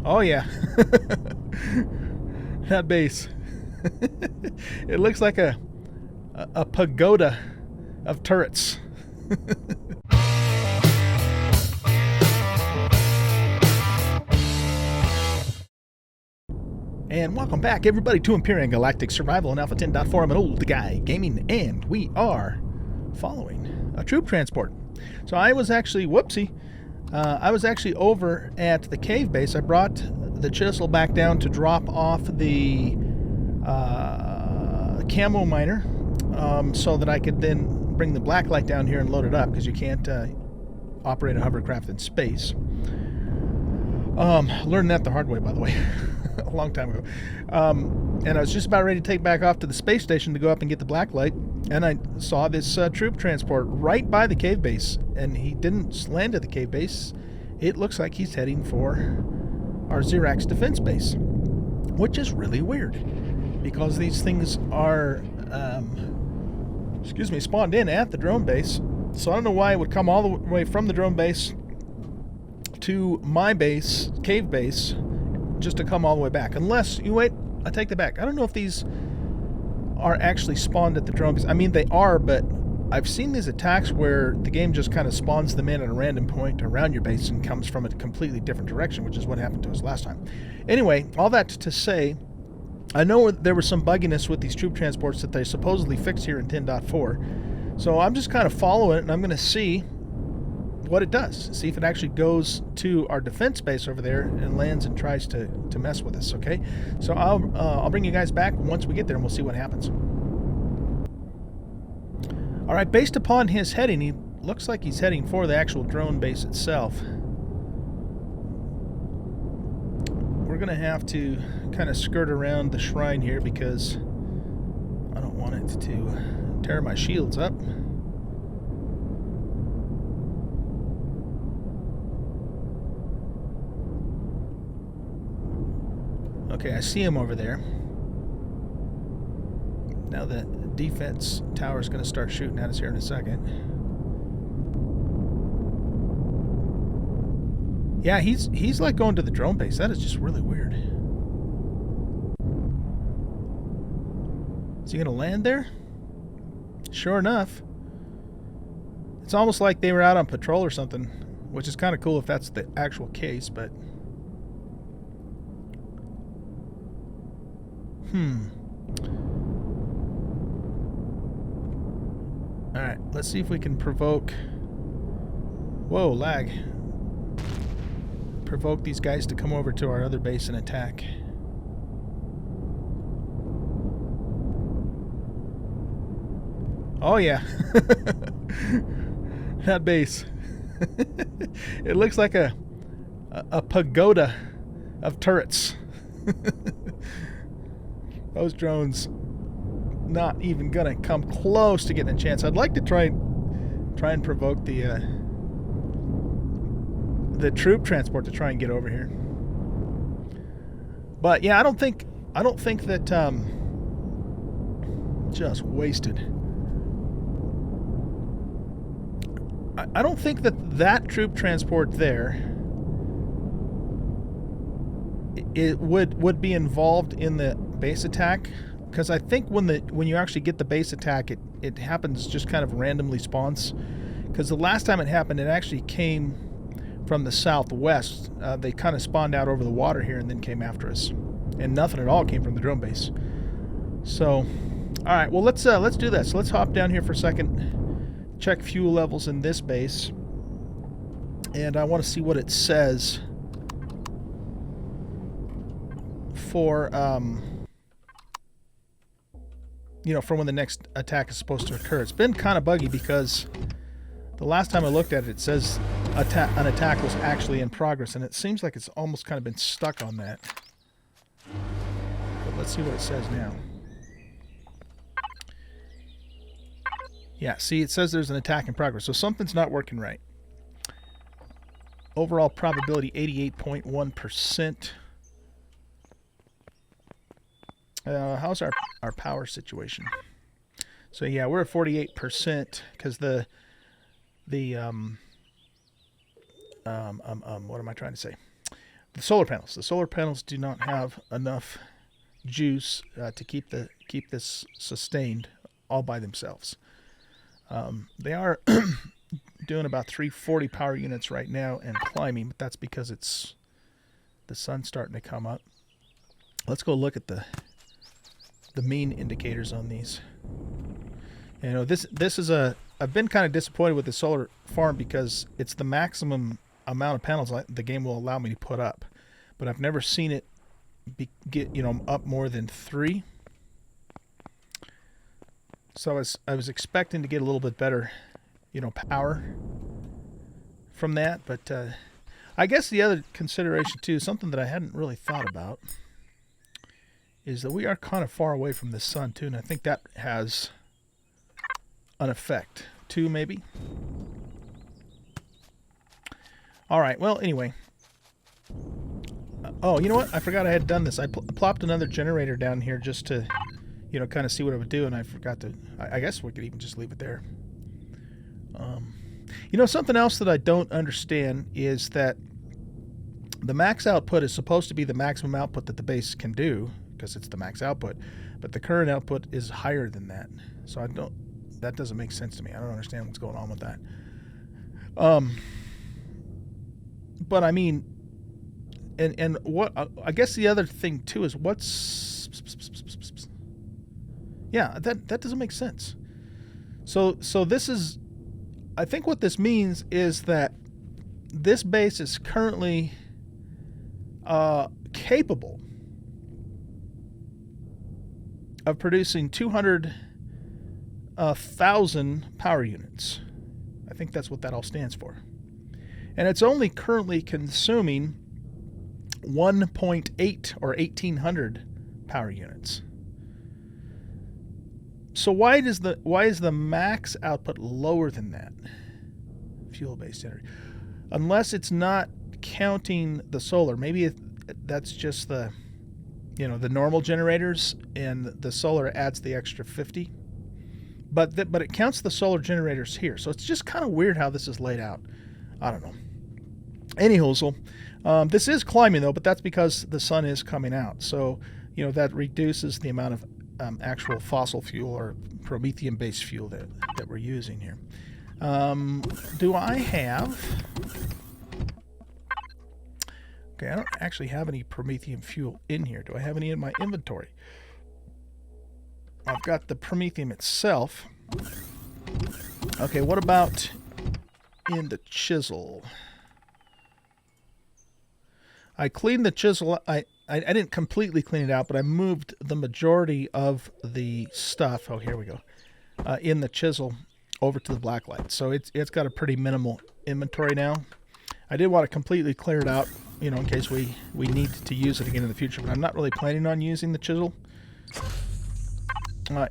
Oh yeah. That base. It looks like a pagoda of turrets. And welcome back, everybody, to Empyrion Galactic Survival and Alpha 10.4. I'm an old guy gaming, and we are following a troop transport. So I was actually, I was actually over at the cave base. I brought the chisel back down to drop off the camo miner, so that I could then bring the blacklight down here and load it up, because you can't operate a hovercraft in space. Learned that the hard way, by the way. A long time ago. And I was just about ready to take back off to the space station to go up and get the blacklight, and I saw this troop transport right by the cave base, and he didn't land at the cave base. It looks like he's heading for our Xerax defense base, which is really weird, because these things are spawned in at the drone base. So I don't know why it would come all the way from the drone base to my base, cave base, just to come all the way back. Unless, you wait, I take that back. I don't know if these are actually spawned at the drone base. I mean, they are, but I've seen these attacks where the game just kind of spawns them in at a random point around your base and comes from a completely different direction, which is what happened to us last time. Anyway, all that to say, I know there was some bugginess with these troop transports that they supposedly fixed here in 10.4. So I'm just kind of following it, and I'm going to see what it does. See if it actually goes to our defense base over there and lands and tries to mess with us, okay? So I'll bring you guys back once we get there, and we'll see what happens. All right, based upon his heading, he looks like he's heading for the actual drone base itself. We're going to have to kind of skirt around the shrine here, because I don't want it to tear my shields up. Okay, I see him over there. Now the defense tower is going to start shooting at us here in a second. Yeah, he's like going to the drone base. That is just really weird. Is he going to land there? Sure enough. It's almost like they were out on patrol or something, which is kind of cool if that's the actual case, but Alright, let's see if we can provoke... Whoa, lag. Provoke these guys to come over to our other base and attack. Oh yeah. That base. It looks like a pagoda of turrets. Those drones not even gonna come close to getting a chance. I'd like to try and provoke the troop transport to try and get over here. But yeah, I don't think that just wasted. I don't think that troop transport there it would be involved in the base attack, because I think when you actually get the base attack, it happens, just kind of randomly spawns. Because the last time it happened, it actually came from the southwest. They kind of spawned out over the water here and then came after us, and nothing at all came from the drone base. So, all right, well let's do this. Let's hop down here for a second, check fuel levels in this base, and I want to see what it says for for when the next attack is supposed to occur. It's been kind of buggy, because the last time I looked at it, it says an attack was actually in progress, and it seems like it's almost kind of been stuck on that. But let's see what it says now. Yeah, see, it says there's an attack in progress, so something's not working right. Overall probability 88.1%. How's our power situation? So yeah, we're at 48%, because what am I trying to say? The solar panels. The solar panels do not have enough juice to keep this sustained all by themselves. They are doing about 340 power units right now and climbing, but that's because the sun's starting to come up. Let's go look at the mean indicators on these. You know, this is I've been kind of disappointed with the solar farm because it's the maximum amount of panels the game will allow me to put up, but I've never seen it get up more than 3. So I was expecting to get a little bit better, power from that, but I guess the other consideration too, something that I hadn't really thought about, is that we are kind of far away from the sun too, and I think that has an effect too, maybe. All right, well, anyway. Oh, you know what? I forgot I had done this. I plopped another generator down here just to, kind of see what it would do, and I forgot to... I guess we could even just leave it there. Something else that I don't understand is that the max output is supposed to be the maximum output that the base can do, because it's the max output, but the current output is higher than that. So that doesn't make sense to me. I don't understand what's going on with that. But I mean, and what I guess the other thing too is that doesn't make sense. So this is, I think what this means is that this base is currently capable of producing 200,000 power units. I think that's what that all stands for. And it's only currently consuming 1.8 or 1,800 power units. So why is the max output lower than that? Fuel-based generator. Unless it's not counting the solar. Maybe that's just the normal generators, and the solar adds the extra 50. But it counts the solar generators here. So it's just kind of weird how this is laid out. I don't know. Anyhoozle, this is climbing though, but that's because the sun is coming out. So, that reduces the amount of actual fossil fuel or Promethean-based fuel that we're using here. Do I have... Okay, I don't actually have any Promethean fuel in here. Do I have any in my inventory? I've got the Prometheum itself. Okay, what about in the chisel? I cleaned the chisel. I didn't completely clean it out, but I moved the majority of the stuff. Oh, here we go. In the chisel over to the blacklight. So it's got a pretty minimal inventory now. I did want to completely clear it out, in case we need to use it again in the future, but I'm not really planning on using the chisel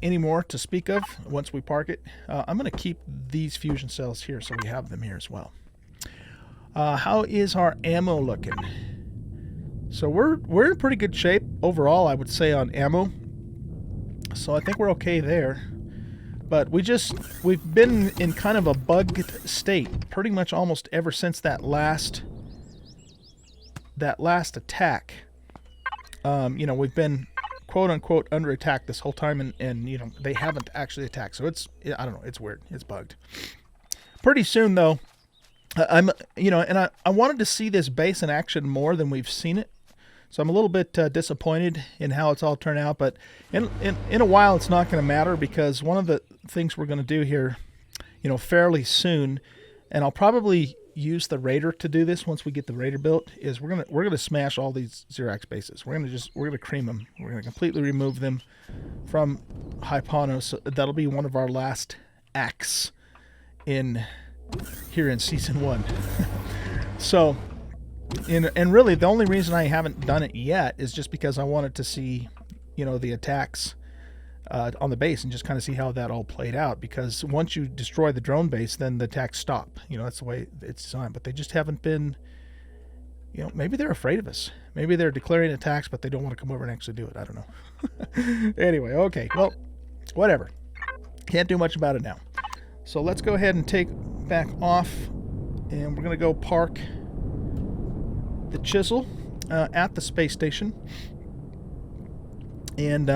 anymore to speak of once we park it. I'm going to keep these fusion cells here so we have them here as well. How is our ammo looking? So we're in pretty good shape overall, I would say, on ammo. So I think we're okay there. But we've been in kind of a bugged state pretty much almost ever since that last attack. We've been quote unquote under attack this whole time, and they haven't actually attacked. So I don't know, it's weird. It's bugged. Pretty soon though, I wanted to see this base in action more than we've seen it. So I'm a little bit disappointed in how it's all turned out, but in a while it's not going to matter, because one of the things we're going to do here, fairly soon, and I'll probably use the Raider to do this once we get the Raider built, is we're gonna smash all these Xerax bases. We're gonna cream them. We're gonna completely remove them from Hypano. So that'll be one of our last acts here in season 1. So. And really, the only reason I haven't done it yet is just because I wanted to see, the attacks on the base and just kind of see how that all played out. Because once you destroy the drone base, then the attacks stop. That's the way it's designed. But they just haven't been, maybe they're afraid of us. Maybe they're declaring attacks, but they don't want to come over and actually do it. I don't know. Anyway, okay. Well, whatever. Can't do much about it now. So let's go ahead and take back off. And we're going to go park the chisel at the space station and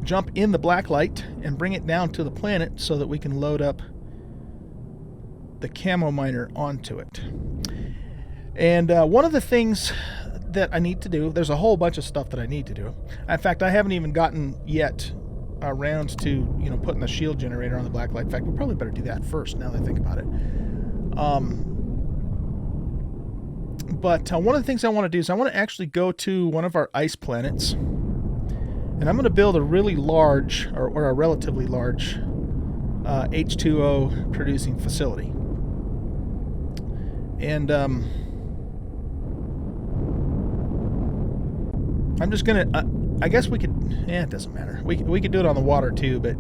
jump in the black light and bring it down to the planet so that we can load up the camo miner onto it. And one of the things that I need to do, there's a whole bunch of stuff that I need to do. In fact, I haven't even gotten yet around to putting the shield generator on the black light. In fact, we probably better do that first now that I think about it. But one of the things I want to do is I want to actually go to one of our ice planets, and I'm going to build a really large, or a relatively large, H2O producing facility. And I'm just going to, I guess we could, it doesn't matter. We could do it on the water too, but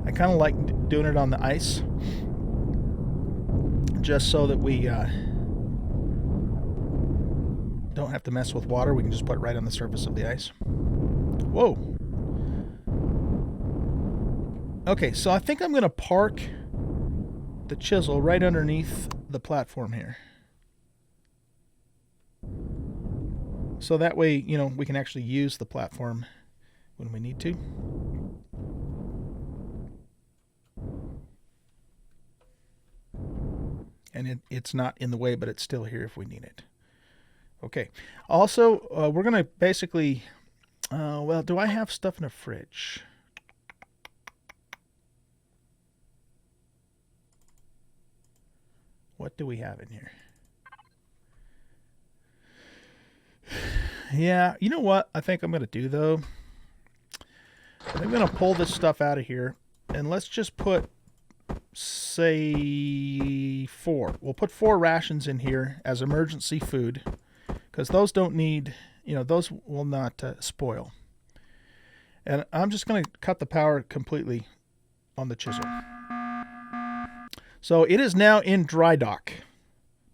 I kind of like doing it on the ice, just so that we don't have to mess with water. We can just put it right on the surface of the ice. Whoa. Okay, so I think I'm going to park the chisel right underneath the platform here. So that way, we can actually use the platform when we need to. And it's not in the way, but it's still here if we need it. Okay. Also, we're going to basically... well, do I have stuff in a fridge? What do we have in here? Yeah, you know what I think I'm going to do, though? I'm going to pull this stuff out of here, and let's just put, say, 4. We'll put 4 rations in here as emergency food, because those don't need, those will not spoil. And I'm just going to cut the power completely on the chisel. So it is now in dry dock.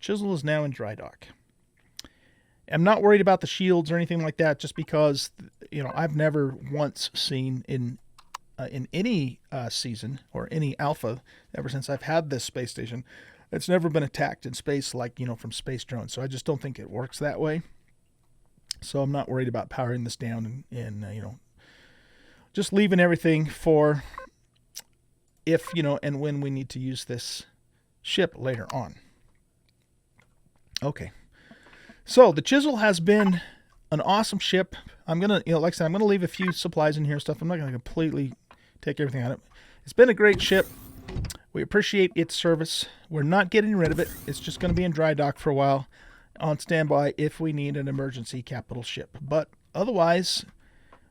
Chisel is now in dry dock. I'm not worried about the shields or anything like that, just because, I've never once seen in any season or any alpha ever since I've had this space station, it's never been attacked in space like, from space drones. So I just don't think it works that way. So I'm not worried about powering this down and just leaving everything for if, and when we need to use this ship later on. Okay. So the chisel has been an awesome ship. I'm going to, like I said, I'm going to leave a few supplies in here and stuff. I'm not going to completely take everything out of it. It's been a great ship. We appreciate its service. We're not getting rid of it. It's just going to be in dry dock for a while on standby if we need an emergency capital ship. But otherwise,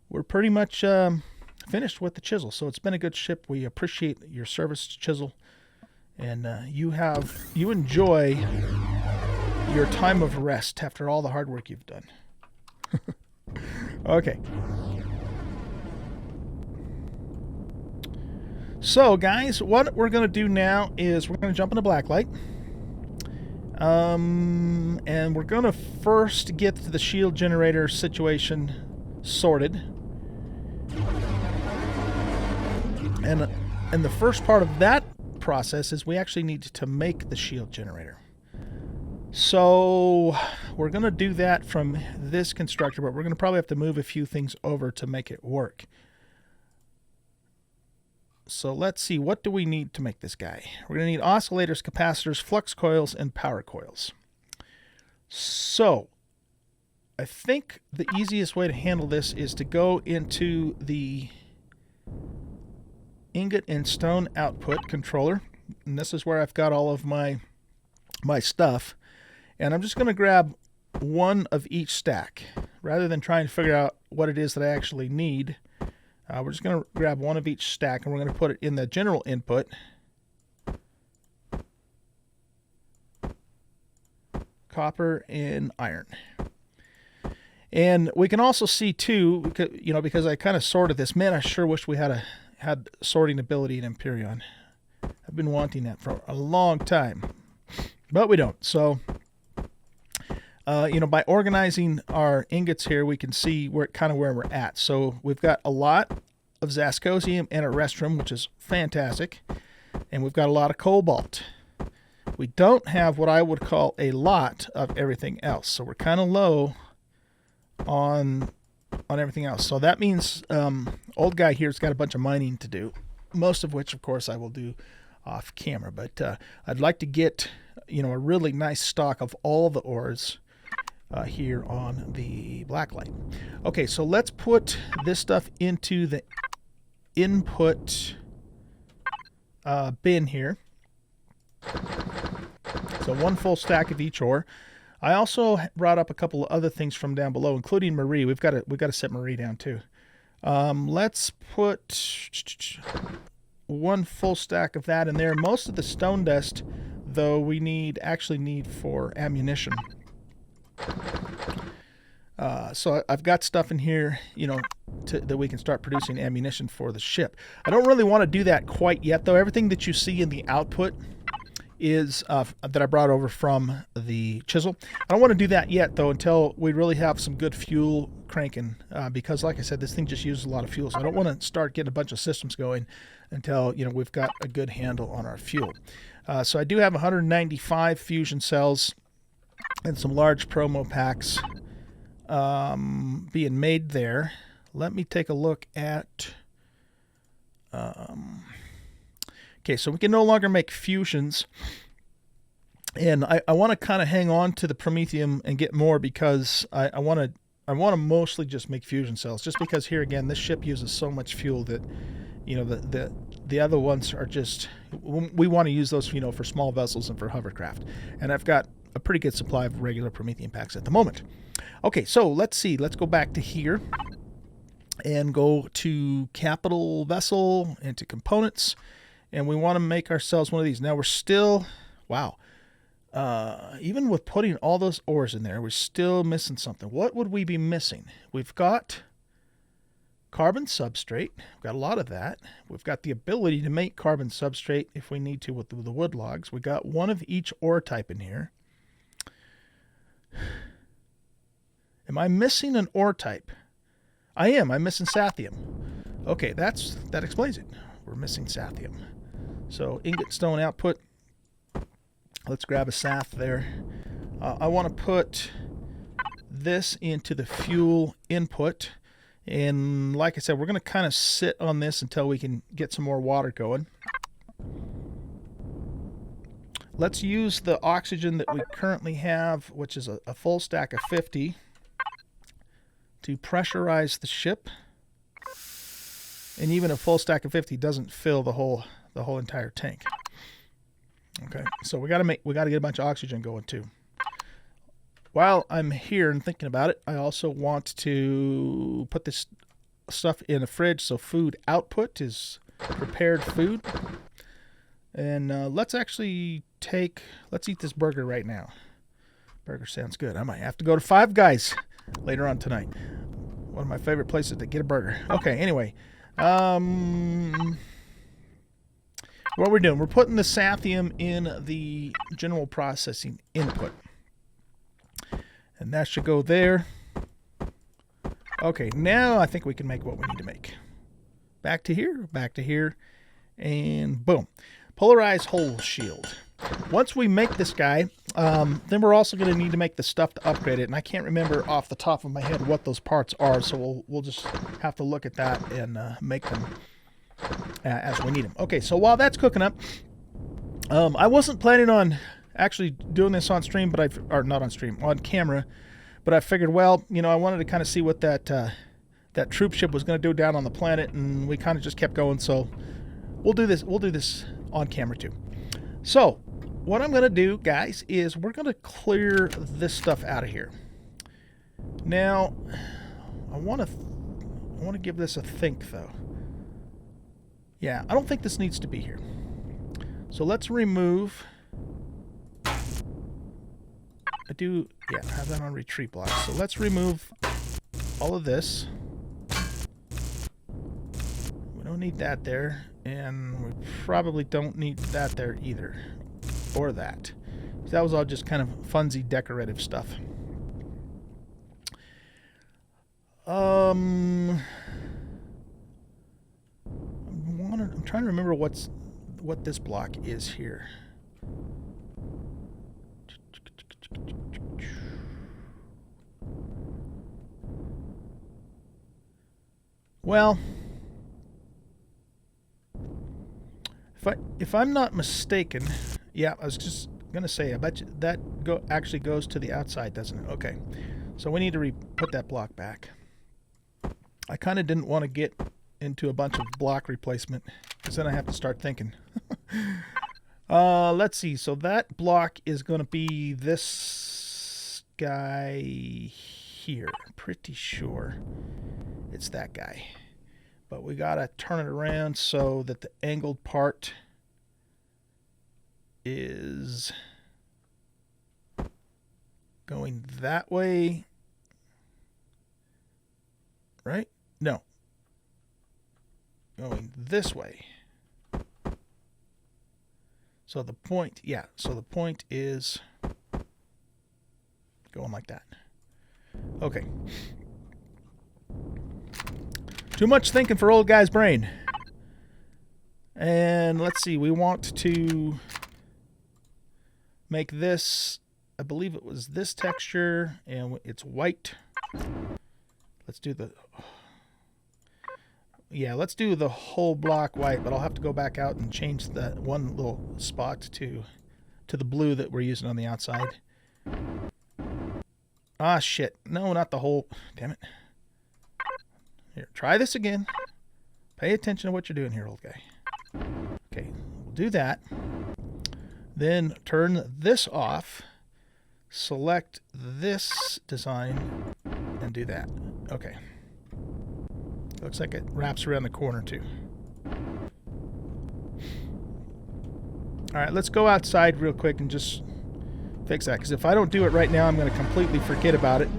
we're pretty much finished with the chisel. So it's been a good ship. We appreciate your service, chisel. And you enjoy your time of rest after all the hard work you've done. Okay. So, guys, what we're going to do now is we're going to jump into blacklight. And we're going to first get the shield generator situation sorted. And the first part of that process is we actually need to make the shield generator. So we're going to do that from this constructor, but we're going to probably have to move a few things over to make it work. So let's see, what do we need to make this guy? We're going to need oscillators, capacitors, flux coils, and power coils. So I think the easiest way to handle this is to go into the ingot and stone output controller. And this is where I've got all of my stuff. And I'm just going to grab one of each stack. Rather than trying to figure out what it is that I actually need, we're just going to grab one of each stack and we're going to put it in the general input. Copper and iron. And we can also see too, because I kind of sorted this. Man, I sure wish we had sorting ability in Empyrion. I've been wanting that for a long time, but we don't. So, by organizing our ingots here, we can see where we're at. So we've got a lot of zascosium and a restrum, which is fantastic, and we've got a lot of cobalt. We don't have what I would call a lot of everything else, so we're kind of low on everything else. So that means old guy here's got a bunch of mining to do, most of which, of course, I will do off camera. But I'd like to get, a really nice stock of all the ores here on the blacklight. Okay, so let's put this stuff into the input bin here. So 1 full stack of each ore. I also brought up a couple of other things from down below, including Marie. We've got to set Marie down too. Let's put 1 full stack of that in there. Most of the stone dust, though, we actually need for ammunition. So I've got stuff in here, that we can start producing ammunition for the ship. I don't really want to do that quite yet, though. Everything that you see in the output is that I brought over from the chisel. I don't want to do that yet, though, until we really have some good fuel cranking, because, like I said, this thing just uses a lot of fuel. So I don't want to start getting a bunch of systems going until we've got a good handle on our fuel. So I do have 195 fusion cells and some large promo packs being made there. Let me take a look at. Okay, so we can no longer make fusions, and I want to kind of hang on to the promethium and get more, because I want to mostly just make fusion cells, just because here again this ship uses so much fuel that the other ones are just, we want to use those for small vessels and for hovercraft, and I've got a pretty good supply of regular promethium packs at the moment. Okay, so let's go back to here and go to capital vessel, into components. And we want to make ourselves one of these. Now we're still, wow, even with putting all those ores in there, we're still missing something. What would we be missing? We've got carbon substrate. We've got a lot of that. We've got the ability to make carbon substrate if we need to with the wood logs. We got 1 of each ore type in here. Am I missing an ore type? I am. I'm missing sathium. Okay, that explains it. We're missing sathium. So ingot stone output. Let's grab a sath there. I want to put this into the fuel input. And like I said, we're going to kind of sit on this until we can get some more water going. Let's use the oxygen that we currently have, which is a full stack of 50, to pressurize the ship. And even a full stack of 50 doesn't fill the whole entire tank. Okay, so we got to get a bunch of oxygen going too. While I'm here and thinking about it, I also want to put this stuff in a fridge, so food output is prepared food. And let's eat this burger right now. Burger sounds good. I might have to go to Five Guys later on tonight. One of my favorite places to get a burger. Okay, anyway. What we're doing, we're putting the sathium in the general processing input. And that should go there. Okay, now I think we can make what we need to make. Back to here, and boom. Polarized hull shield. Once we make this guy, then we're also going to need to make the stuff to upgrade it. And I can't remember off the top of my head what those parts are, so we'll just have to look at that and make them as we need them. Okay, so while that's cooking up, I wasn't planning on actually doing this on stream, on camera, but I figured, well, I wanted to kind of see what that troop ship was going to do down on the planet, and we kind of just kept going. So we'll do this on camera too. So what I'm going to do, guys, is we're going to clear this stuff out of here. Now, I want to give this a think, though. Yeah, I don't think this needs to be here. So let's remove. I have that on retreat block. So let's remove all of this. We don't need that there, and we probably don't need that there either, or that. That was all just kind of funsy decorative stuff. I'm trying to remember what this block is here. Well, if I'm not mistaken, yeah, I was just gonna say, I bet you that actually goes to the outside, doesn't it? Okay, so we need to put that block back. I kind of didn't want to get into a bunch of block replacement because then I have to start thinking. Let's see. So that block is going to be this guy here. Pretty sure it's that guy. But we got to turn it around so that the angled part is going that way. Right? No. Going this way. So the point, yeah, so the point is going like that. Okay. Too much thinking for old guy's brain. And let's see, we want to make this, I believe it was this texture, and it's white. Let's do the, yeah, let's do the whole block white, but I'll have to go back out and change that one little spot to the blue that we're using on the outside. Ah, shit. No, not the whole, damn it. Here, try this again. Pay attention to what you're doing here, old guy. Okay, we'll do that. Then turn this off. Select this design and do that. Okay. Looks like it wraps around the corner too. Alright, let's go outside real quick and just fix that. Because if I don't do it right now, I'm going to completely forget about it.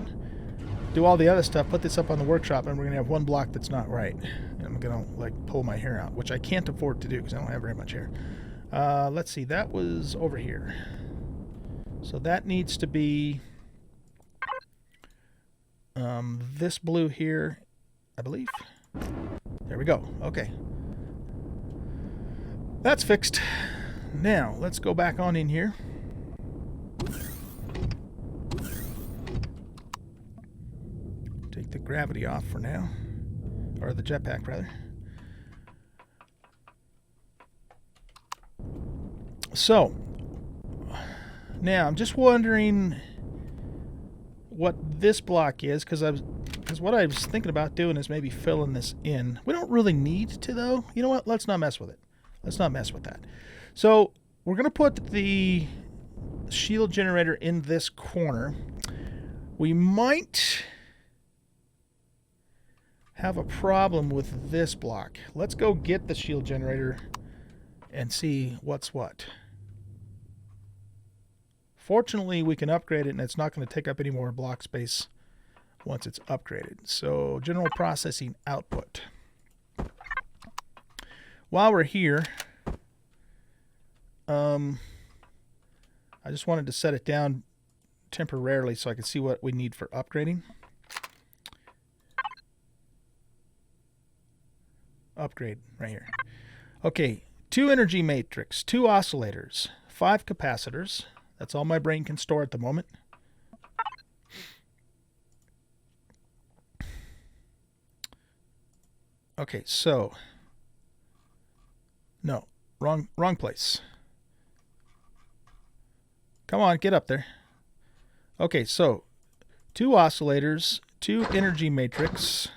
Do all the other stuff, put this up on the workshop, and we're going to have one block that's not right. And I'm going to like pull my hair out, which I can't afford to do because I don't have very much hair. Let's see, that was over here. So that needs to be this blue here, I believe. There we go. Okay. That's fixed. Now, let's go back on in here. Take the gravity off for now. Or the jetpack, rather. So, now I'm just wondering what this block is, because what I was thinking about doing is maybe filling this in. We don't really need to, though. You know what? Let's not mess with it. Let's not mess with that. So we're going to put the shield generator in this corner. We might have a problem with this block. Let's go get the shield generator and see what's what. Fortunately, we can upgrade it, and it's not going to take up any more block space once it's upgraded. So, general processing output. While we're here, I just wanted to set it down temporarily so I can see what we need for upgrading. Upgrade right here. Okay, 2 energy matrix, 2 oscillators, 5 capacitors. That's all my brain can store at the moment. Okay, so no, wrong place. Come on, get up there. Okay, so 2 oscillators, 2 energy matrix,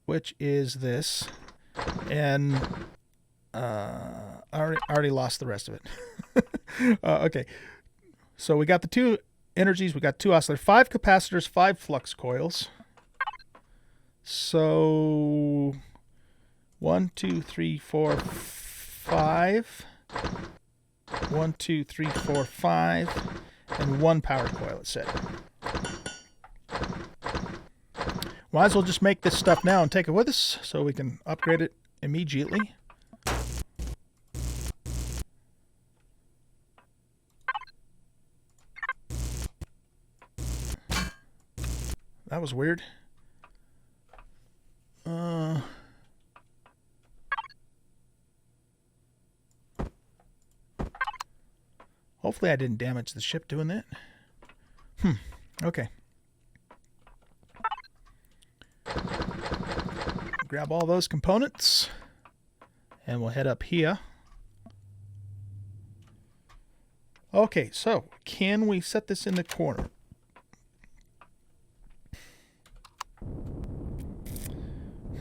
which is this, and I already lost the rest of it. Okay, so we got the 2 energies, we got 2 oscillators, 5 capacitors, 5 flux coils. So 1, 2, 3, 4, 5. 1, 2, 3, 4, 5, and 1 power coil, it said. Might as well just make this stuff now and take it with us so we can upgrade it immediately. That was weird. Hopefully I didn't damage the ship doing that. Okay. grab all those components, and we'll head up here. Okay, so can we set this in the corner?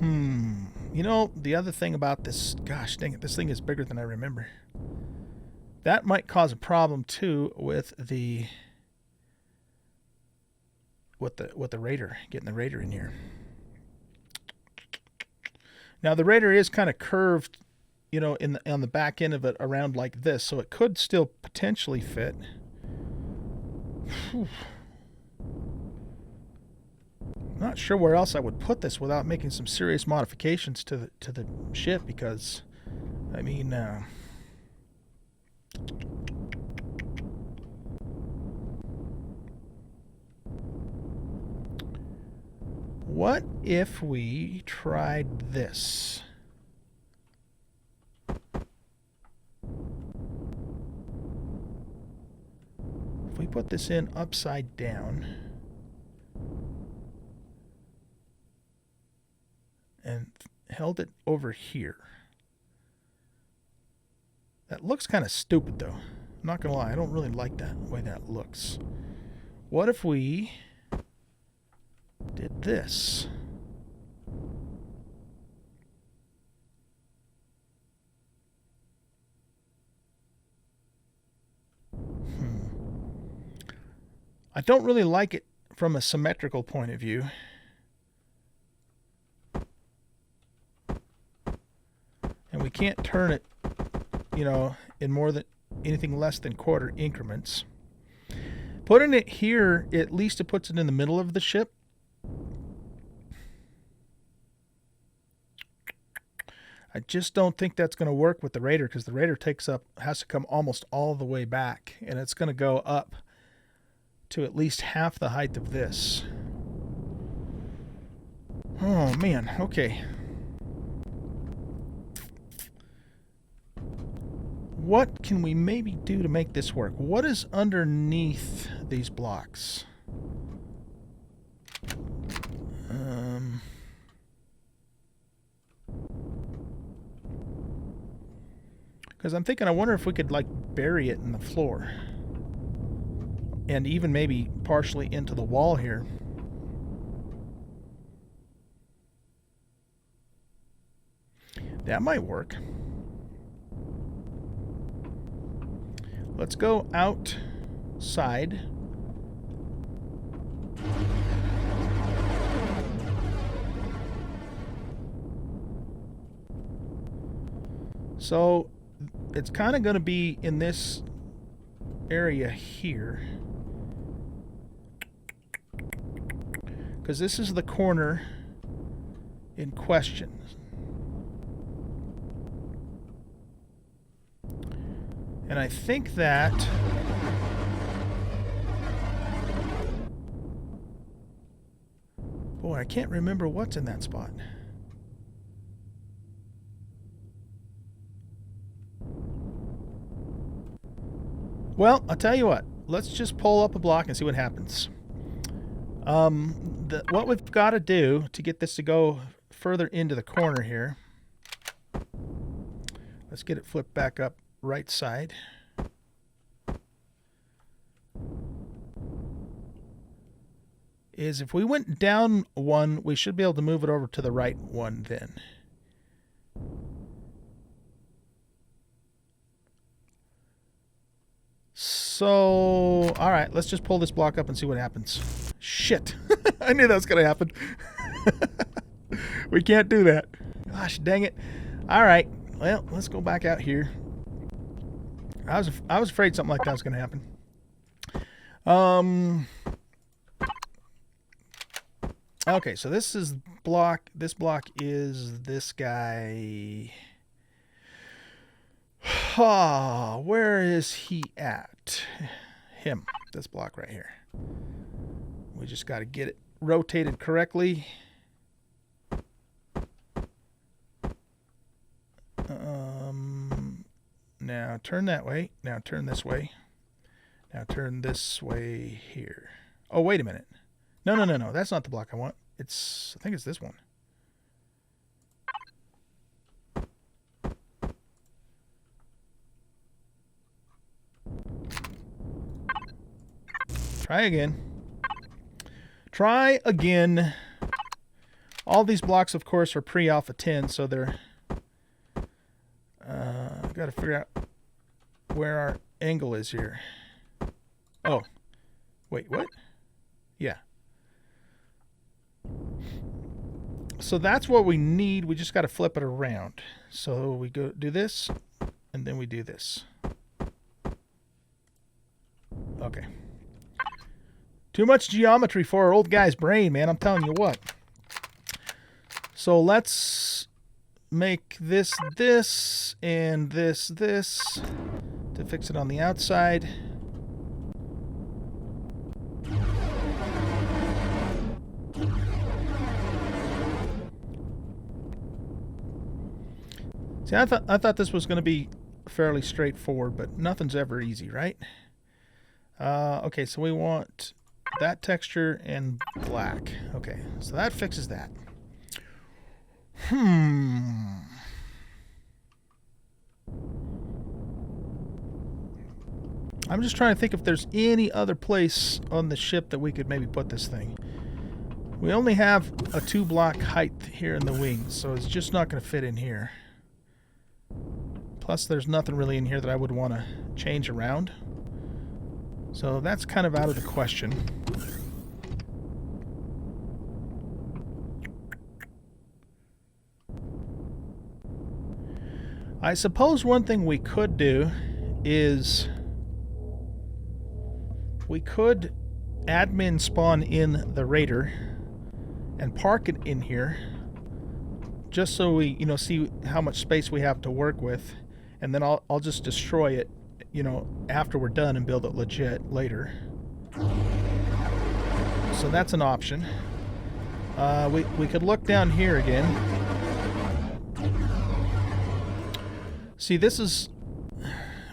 You know, the other thing about this, gosh dang it, this thing is bigger than I remember. That might cause a problem too with the Raider, getting the Raider in here. Now the Raider is kind of curved, you know, on the back end of it around like this, so it could still potentially fit. Whew. Not sure where else I would put this without making some serious modifications to the ship, because I mean what if we tried this? If we put this in upside down and held it over here. That looks kind of stupid though. I'm not gonna lie, I don't really like that way that looks. What if we did this? I don't really like it from a symmetrical point of view. And we can't turn it, you know, in more than anything less than quarter increments. Putting it here, at least it puts it in the middle of the ship. I just don't think that's going to work with the Raider, because the Raider has to come almost all the way back, and it's going to go up to at least half the height of this. Oh man, okay. What can we maybe do to make this work? What is underneath these blocks? Because I'm thinking, I wonder if we could like bury it in the floor. And even maybe partially into the wall here. That might work. Let's go outside. So it's kind of going to be in this area here, because this is the corner in question. And I think that boy, I can't remember what's in that spot. Well, I'll tell you what. Let's just pull up a block and see what happens. What we've got to do to get this to go further into the corner here. Let's get it flipped back up right side. Is if we went down one, we should be able to move it over to the right one then. So, all right, let's just pull this block up and see what happens. Shit. I knew that was going to happen. We can't do that. Gosh, dang it. All right. Well, let's go back out here. I was afraid something like that was going to happen. Okay, so this is block. This block is this guy. Ah, where is he at? Him. This block right here. We just got to get it rotated correctly. Now turn that way. Now turn this way. Now turn this way here. Oh, wait a minute. No. That's not the block I want. I think it's this one. Try again. Try again. All these blocks, of course, are pre-alpha 10, so they're... got to figure out where our angle is here. Oh. Wait, what? Yeah. So that's what we need. We just got to flip it around. So we go do this, and then we do this. Okay. Too much geometry for our old guy's brain, man. I'm telling you what. So let's make this, and this to fix it on the outside. See, I thought this was going to be fairly straightforward, but nothing's ever easy, right? Okay, so we want that texture and black. Okay, so that fixes that. I'm just trying to think if there's any other place on the ship that we could maybe put this thing. We only have a 2-block height here in the wings, so it's just not going to fit in here. Plus, there's nothing really in here that I would want to change around. So that's kind of out of the question. I suppose one thing we could do is we could admin spawn in the Raider and park it in here just so we, see how much space we have to work with, and then I'll just destroy it, after we're done and build it legit later. So that's an option. We could look down here again. See, this is...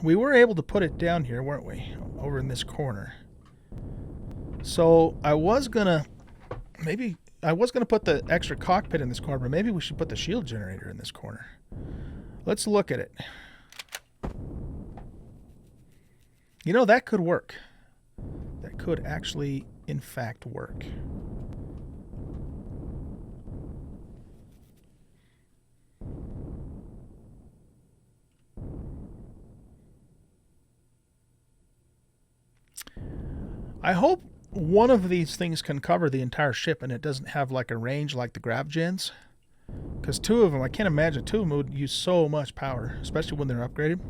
We were able to put it down here, weren't we? Over in this corner. So I was gonna... Maybe... I was going to put the extra cockpit in this corner, but maybe we should put the shield generator in this corner. Let's look at it. That could work. That could actually, in fact, work. I hope one of these things can cover the entire ship and it doesn't have like a range like the grav gens. Because 2 of them, I can't imagine 2 of them would use so much power, especially when they're upgraded.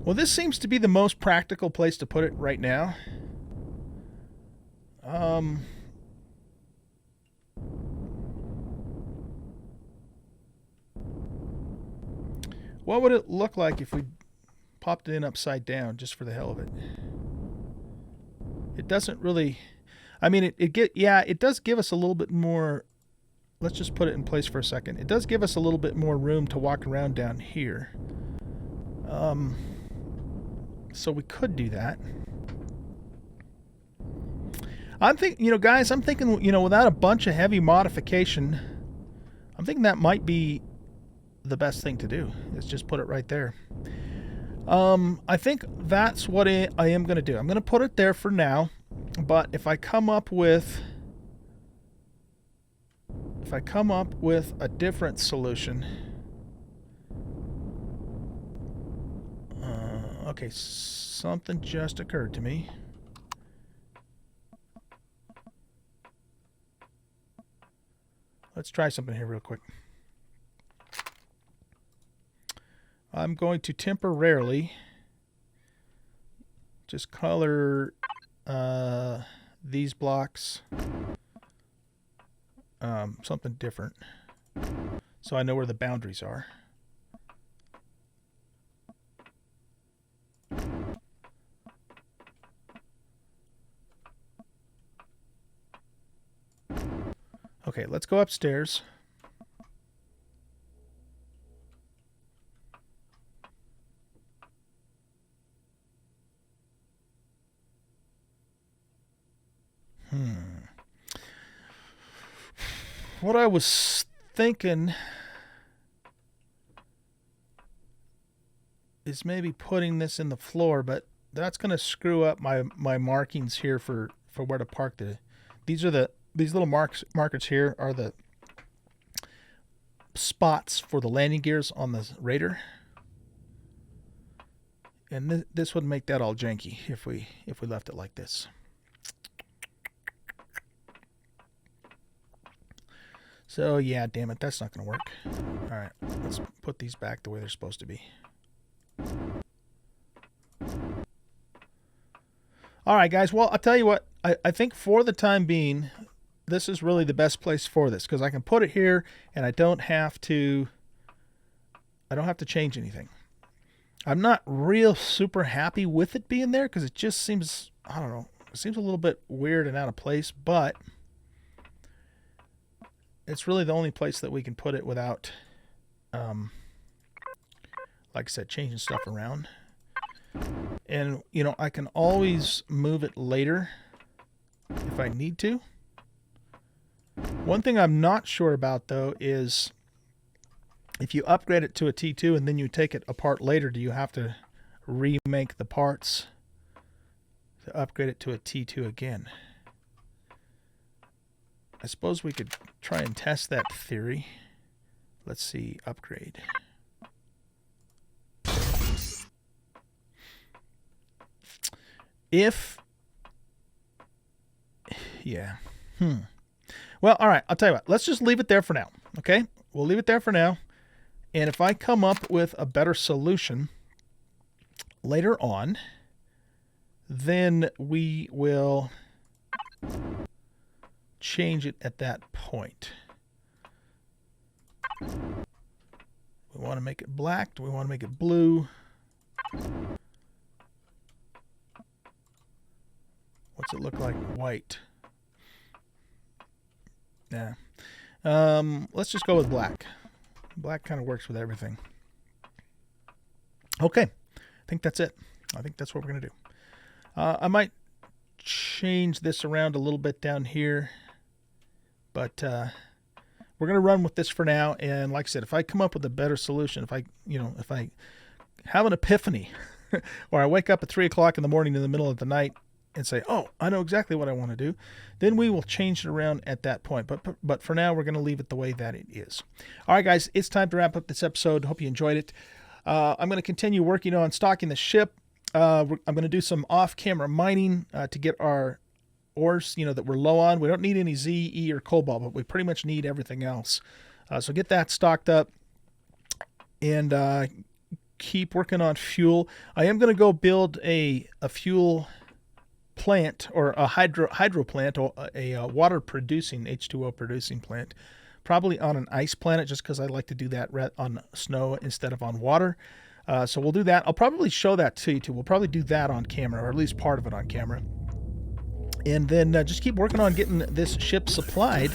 Well, this seems to be the most practical place to put it right now. What would it look like if we popped it in upside down just for the hell of it? It doesn't really... I mean, it does give us a little bit more... Let's just put it in place for a second. It does give us a little bit more room to walk around down here. So we could do that. I'm thinking, guys, without a bunch of heavy modification, I'm thinking that might be the best thing to do, is just put it right there. I think that's what I am going to do. I'm going to put it there for now, but if I come up with a different solution, okay, something just occurred to me. Let's try something here real quick. I'm going to temporarily just color these blocks something different so I know where the boundaries are. Okay, let's go upstairs. What I was thinking is maybe putting this in the floor, but that's going to screw up my markings here for where to park the. These little markers here are the spots for the landing gears on the Raider. And this would make that all janky if we left it like this. So yeah, damn it, that's not going to work. All right, let's put these back the way they're supposed to be. All right, guys. Well, I'll tell you what. I think for the time being, this is really the best place for this because I can put it here and I don't have to change anything. I'm not real super happy with it being there because it just seems, I don't know, it seems a little bit weird and out of place, but it's really the only place that we can put it without, like I said, changing stuff around. And, you know, I can always move it later if I need to. One thing I'm not sure about, though, is if you upgrade it to a T2 and then you take it apart later, do you have to remake the parts to upgrade it to a T2 again? I suppose we could try and test that theory. Let's see, upgrade. Well, all right, I'll tell you what. Let's just leave it there for now, okay? We'll leave it there for now. And if I come up with a better solution later on, then we will change it at that point. We want to make it black. Do we want to make it blue? What's it look like? White. Yeah. Let's just go with black. Black kind of works with everything. Okay. I think that's it. I think that's what we're going to do. I might change this around a little bit down here, but we're going to run with this for now. And like I said, if I come up with a better solution, if I have an epiphany or I wake up at 3 o'clock in the morning in the middle of the night and say, oh, I know exactly what I want to do, then we will change it around at that point. But for now, we're going to leave it the way that it is. All right, guys, it's time to wrap up this episode. Hope you enjoyed it. I'm going to continue working on stocking the ship. I'm going to do some off-camera mining to get our ores, that we're low on. We don't need any Z, E, or cobalt, but we pretty much need everything else. So get that stocked up and keep working on fuel. I am going to go build a fuel plant or a hydro plant or a water producing H2O producing plant, probably on an ice planet, just because I like to do that on snow instead of on water. So we'll do that. I'll probably show that to you too. We'll probably do that on camera, or at least part of it on camera, and then just keep working on getting this ship supplied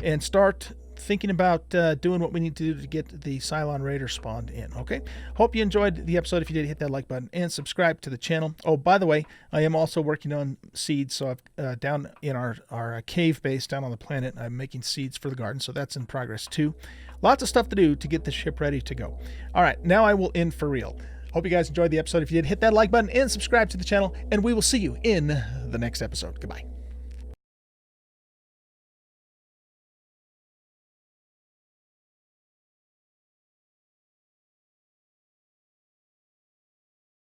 and start thinking about doing what we need to do to get the Cylon Raider spawned in. Okay, hope you enjoyed the episode. If you did, hit that like button and subscribe to the channel. Oh, by the way, I am also working on seeds. So I've down in our cave base down on the planet, I'm making seeds for the garden, so that's in progress too. Lots of stuff to do to get the ship ready to go. All right, now I will end for real. Hope you guys enjoyed the episode. If you did, hit that like button and subscribe to the channel, and we will see you in the next episode. Goodbye.